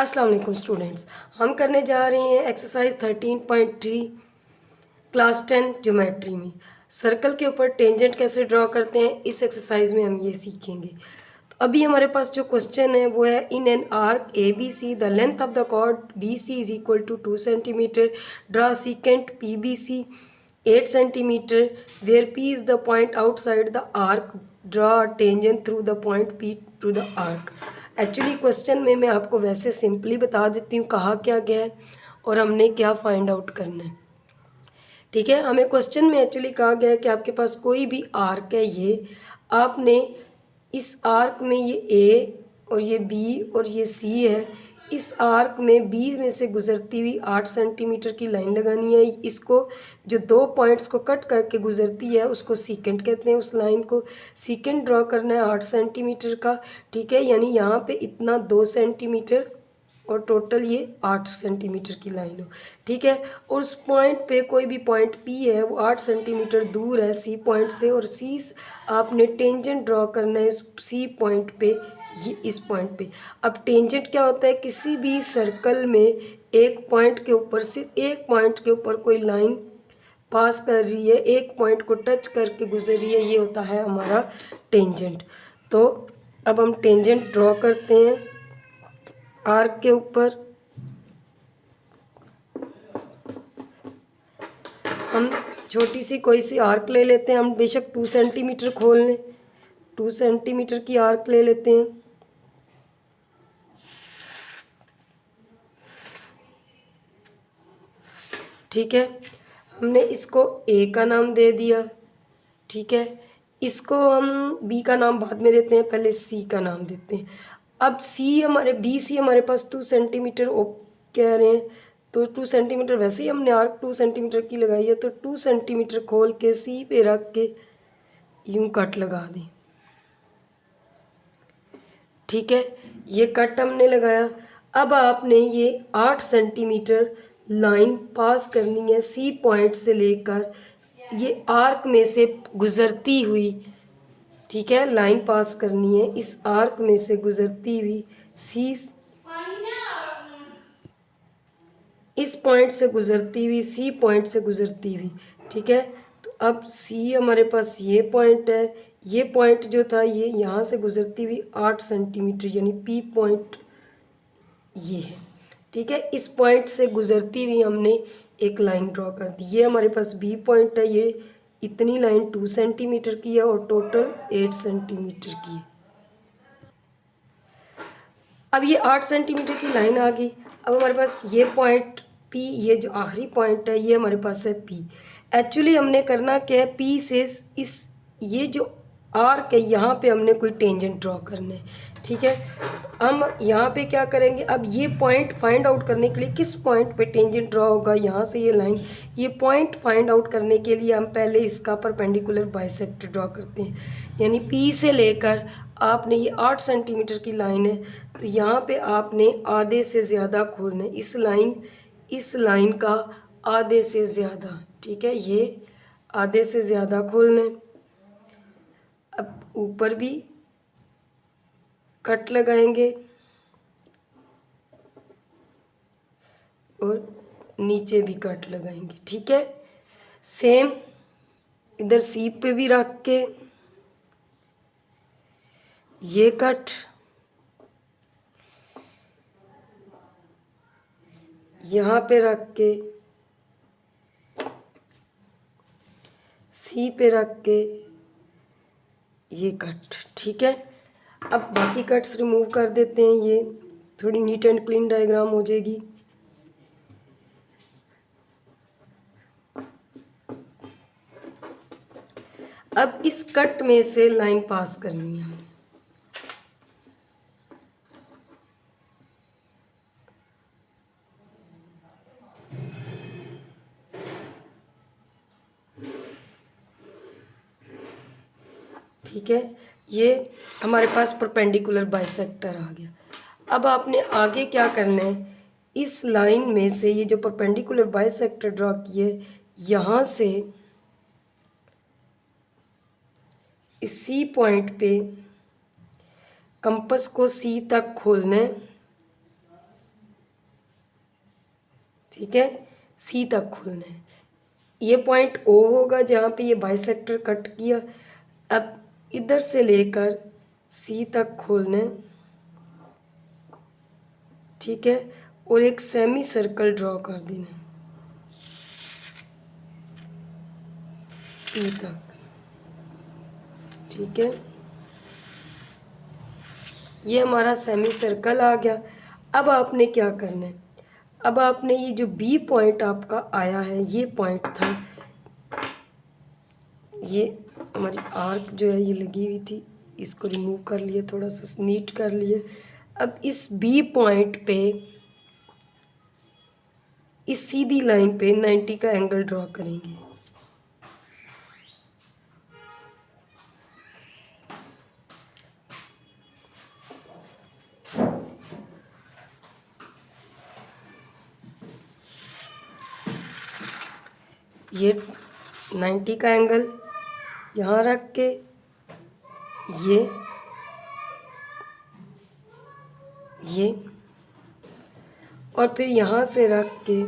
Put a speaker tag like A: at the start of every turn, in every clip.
A: अस्सलाम वालेकुम स्टूडेंट्स, हम करने जा रहे हैं एक्सरसाइज 13.3 क्लास 10 ज्योमेट्री में सर्कल के ऊपर टेंजेंट कैसे ड्रॉ करते हैं। इस एक्सरसाइज में हम ये सीखेंगे। तो अभी हमारे पास जो क्वेश्चन है वो है in an arc A B C the length of the chord B C is equal to 2 centimetre, draw secant P B C 8 centimetre where P is the point outside the arc, draw tangent through the point P to the arc. Actually question में मैं आपको वैसे simply बता देती हूँ कहा क्या गया है और हमने क्या फाइंड आउट करना है। ठीक है, हमें क्वेश्चन में एक्चुअली कहा गया है कि आपके पास कोई भी आर्क है, ये आपने इस आर्क में ये ए और ये बी और ये सी है, इस आर्क में बी में से गुजरती हुई 8 सेंटीमीटर की लाइन लगानी है। इसको जो दो पॉइंट्स को कट करके गुजरती है उसको सीकेंट कहते हैं। उस लाइन को सीकेंट ड्रॉ करना है 8 सेंटीमीटर का। ठीक है, यानी यहाँ पे इतना 2 सेंटीमीटर और टोटल ये 8 सेंटीमीटर की लाइन हो। ठीक है, और उस पॉइंट पे कोई भी पॉइंट पी है वो 8 सेंटीमीटर दूर है सी पॉइंट से, और सी आपने टेंजेंट ड्रॉ करना है इस सी पॉइंट पे, ये इस पॉइंट पे। अब टेंजेंट क्या होता है, किसी भी सर्कल में एक पॉइंट के ऊपर, सिर्फ एक पॉइंट के ऊपर कोई लाइन पास कर रही है, एक पॉइंट को टच करके गुजर रही है, ये होता है हमारा टेंजेंट। तो अब हम टेंजेंट ड्रॉ करते हैं आर्क के ऊपर। हम छोटी सी कोई सी आर्क ले लेते हैं, हम बेशक 2 सेंटीमीटर खोल लें, 2 सेंटीमीटर की आर्क ले लेते हैं। ठीक है, हमने इसको ए का नाम दे दिया। ठीक है, इसको हम बी का नाम बाद में देते हैं, पहले सी का नाम देते हैं। अब सी हमारे बी सी हमारे पास 2 सेंटीमीटर कह रहे हैं, तो 2 सेंटीमीटर वैसे ही हमने आर्क 2 सेंटीमीटर की लगाई है, तो 2 सेंटीमीटर खोल के सी पे रख के यूं कट लगा दें। ठीक है, ये कट हमने लगाया। अब आपने ये 8 सेंटीमीटर लाइन पास करनी है सी पॉइंट से लेकर ये आर्क में से गुजरती हुई। ठीक है, लाइन पास करनी है इस आर्क में से गुजरती हुई सी, इस पॉइंट से गुजरती हुई सी पॉइंट से गुजरती हुई। ठीक है, तो अब सी हमारे पास ये पॉइंट है, ये पॉइंट जो था ये यहाँ से गुजरती हुई 8 सेंटीमीटर यानी पी पॉइंट ये है। ठीक है, इस पॉइंट से गुजरती हुई हमने एक लाइन ड्रॉ कर दी। ये हमारे पास बी पॉइंट है, ये इतनी लाइन 2 सेंटीमीटर की है और टोटल 8 सेंटीमीटर की है। अब ये 8 सेंटीमीटर की लाइन आ गई। अब हमारे पास ये पॉइंट पी, ये जो आखिरी पॉइंट है ये हमारे पास है पी। एक्चुअली हमने करना क्या है, पी से इस ये जो आर्क है यहाँ पे हमने कोई टेंजेंट ड्रॉ करना है। ठीक है, तो हम यहाँ पे क्या करेंगे, अब ये पॉइंट फाइंड आउट करने के लिए किस पॉइंट पे टेंजेंट ड्रॉ होगा, यहाँ से ये लाइन, ये पॉइंट फाइंड आउट करने के लिए हम पहले इसका परपेंडिकुलर बाइसेक्टर ड्रॉ करते हैं। यानी पी से लेकर आपने ये 8 सेंटीमीटर की लाइन है, तो यहाँ पे आपने आधे से ज़्यादा खोलना है इस लाइन का आधे से ज़्यादा। ठीक है, ये आधे से ज़्यादा खोलना है। अब ऊपर भी कट लगाएंगे और नीचे भी कट लगाएंगे। ठीक है, सेम इधर सी पे भी रख के ये कट, यहाँ पे रख के सी पे रख के ये कट। ठीक है, अब बाकी कट्स रिमूव कर देते हैं, ये थोड़ी नीट एंड क्लीन डायग्राम हो जाएगी। अब इस कट में से लाइन पास करनी है। ठीक है, ये हमारे पास परपेंडिकुलर बाइसेक्टर आ गया। अब आपने आगे क्या करना है, इस लाइन में से ये जो परपेंडिकुलर बाइसेक्टर ड्रॉ किए, यहाँ से इस सी पॉइंट पे कंपास को सी तक खोलना है ठीक है, सी तक खोलना है। ये पॉइंट ओ होगा जहाँ पे ये बाइसेक्टर कट किया। अब इधर से लेकर सी तक खोलना है, ठीक है, और एक सेमी सर्कल ड्रॉ कर देना है ई तक, ठीक है। ये हमारा सेमी सर्कल आ गया। अब आपने क्या करना है, अब आपने ये जो बी पॉइंट आपका आया है, ये पॉइंट था, ये हमारी आर्क जो है ये लगी हुई थी, इसको रिमूव कर लिए, थोड़ा सा नीट कर लिए। अब इस बी पॉइंट पे, इस सीधी लाइन पे 90 का एंगल ड्रॉ करेंगे। ये 90 का एंगल यहाँ रख के, ये और फिर यहाँ से रख के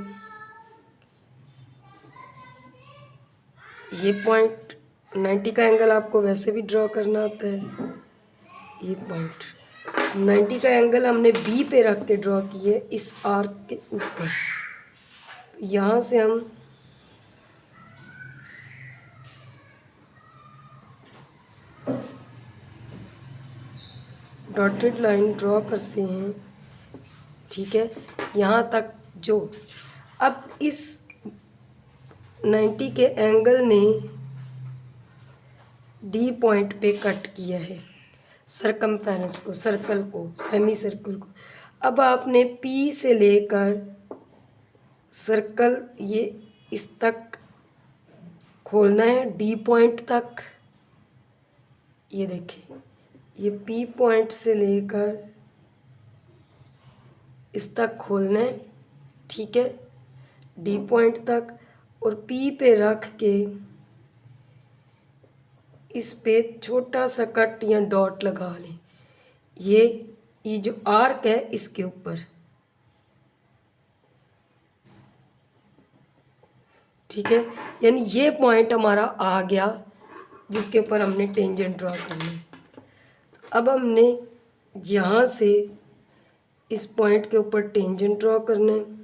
A: ये पॉइंट, 90 का एंगल आपको वैसे भी ड्रॉ करना आता है। ये पॉइंट 90 का एंगल हमने बी पे रख के ड्रॉ किए इस आर्क के ऊपर। यहाँ से हम डॉटेड लाइन ड्रॉ करते हैं, ठीक है, यहाँ तक। जो अब इस 90 के एंगल ने डी पॉइंट पे कट किया है सरकमफेरेंस को, सर्कल को, सेमी सर्कल को। अब आपने पी से लेकर सर्कल ये इस तक खोलना है, डी पॉइंट तक। ये देखिए, ये पी पॉइंट से लेकर इस तक खोलना है, ठीक है, डी पॉइंट तक। और पी पे रख के इस पे छोटा सा कट या डॉट लगा लें, ये जो आर्क है इसके ऊपर, ठीक है। यानी ये पॉइंट हमारा आ गया जिसके ऊपर हमने टेंजेंट ड्रॉ करना है। अब हमने यहाँ से इस पॉइंट के ऊपर टेंजेंट ड्रॉ करना है।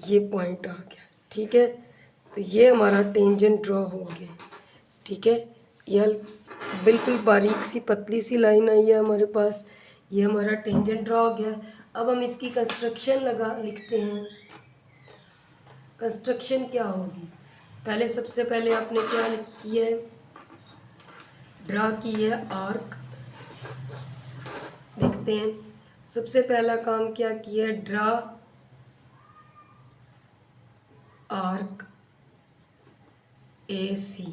A: ये पॉइंट आ गया, ठीक है, तो ये हमारा टेंजेंट ड्रॉ हो गया, ठीक है। यह बिल्कुल बारीक सी पतली सी लाइन आई है हमारे पास, ये हमारा टेंजेंट ड्रॉ हो गया। अब हम इसकी कंस्ट्रक्शन लिखते हैं। कंस्ट्रक्शन क्या होगी, पहले सबसे पहले आपने क्या किया है, ड्रा की है आर्क। देखते हैं सबसे पहला काम क्या किया है, ड्रा आर्क AC,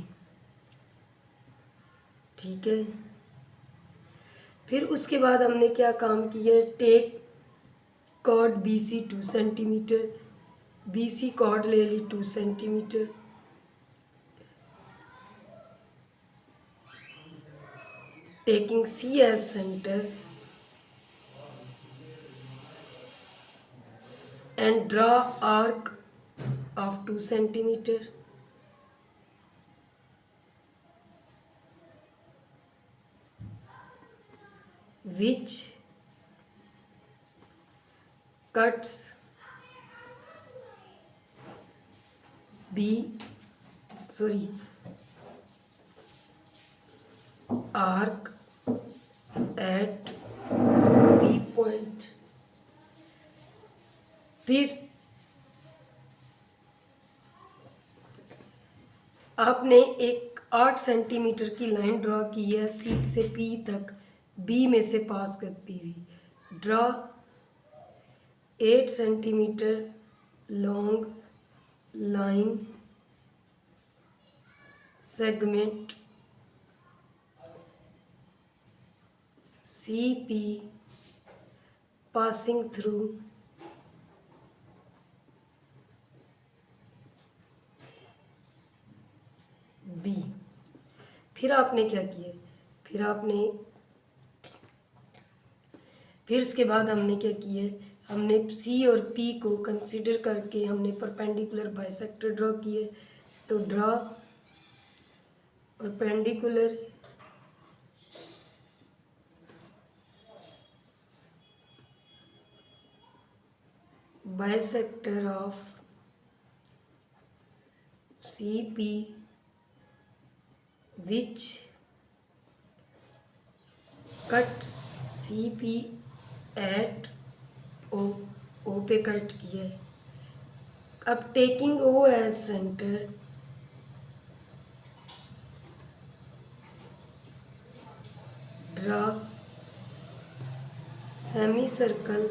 A: ठीक है। फिर उसके बाद हमने क्या काम किया है, take chord BC 2 centimetre, BC chord ले ली 2 centimetre, taking C as center and draw arc of 2 centimeter, which cuts arc at B point। फिर आपने एक 8 सेंटीमीटर की लाइन ड्रॉ की है C से P तक, B में से पास करती हुई। Draw 8 centimetre long line segment CP passing through B। फिर आपने क्या किया, फिर उसके बाद हमने क्या किया है, हमने सी और पी को कंसीडर करके हमने परपेंडिकुलर बाइसेक्टर ड्रॉ किए। तो draw perpendicular bisector of CP which cuts CP at O पे कट किया है। अब taking O as centre, draw semi circle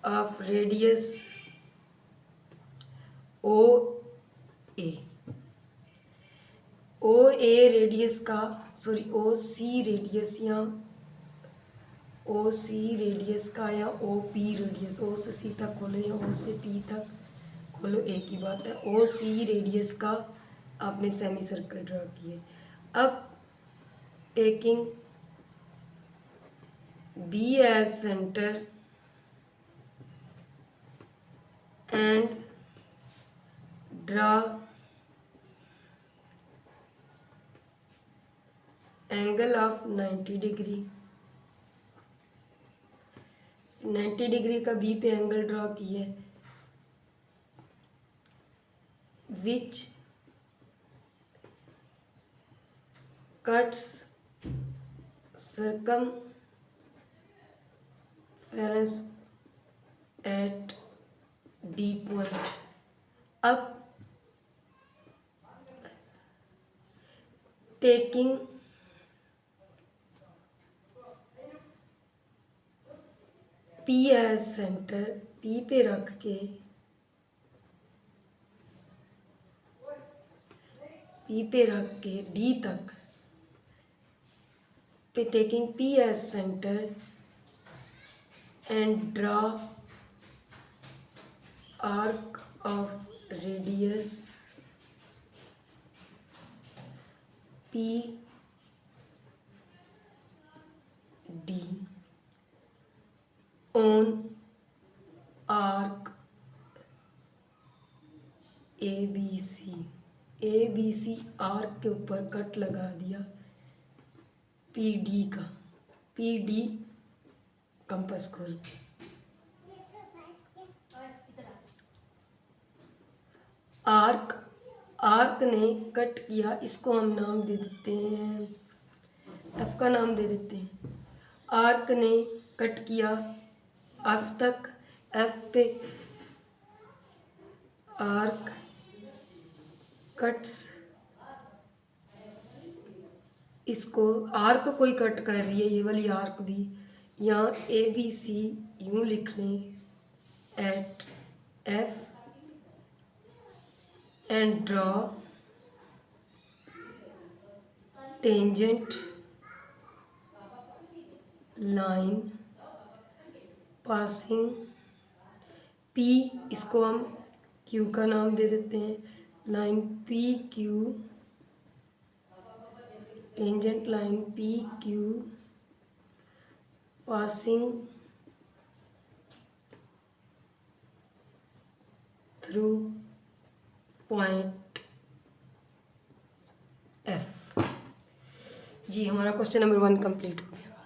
A: of radius OA। OA radius का OC रेडियस या OC रेडियस का या OP रेडियस, O से C तक खोलो या O से P तक खोलो, एक ही बात है। OC रेडियस का आपने सेमी सर्कल ड्रा किए। अब taking B as centre and draw angle of 90 degree. 90 degree का बी पे एंगल ड्रॉ किया है, which cuts circumference at D point. अब taking P as centre, P पे रख के D तक पे taking P as centre and draw arc of radius PD on arc ABC arc के ऊपर कट लगा दिया PD का, PD कंपास खोल के। आर्क ने कट किया, इसको हम नाम दे देते हैं, F का नाम दे देते हैं। आर्क ने कट किया F तक, F पे आर्क कट्स, इसको आर्क कोई कट कर रही है, ये वाली आर्क भी, यहाँ ABC यूँ लिख लें at F and draw tangent line passing P, इसको हम Q का नाम दे देते हैं, line PQ, tangent line PQ passing through point F। जी, हमारा क्वेश्चन नंबर 1 कंप्लीट हो गया।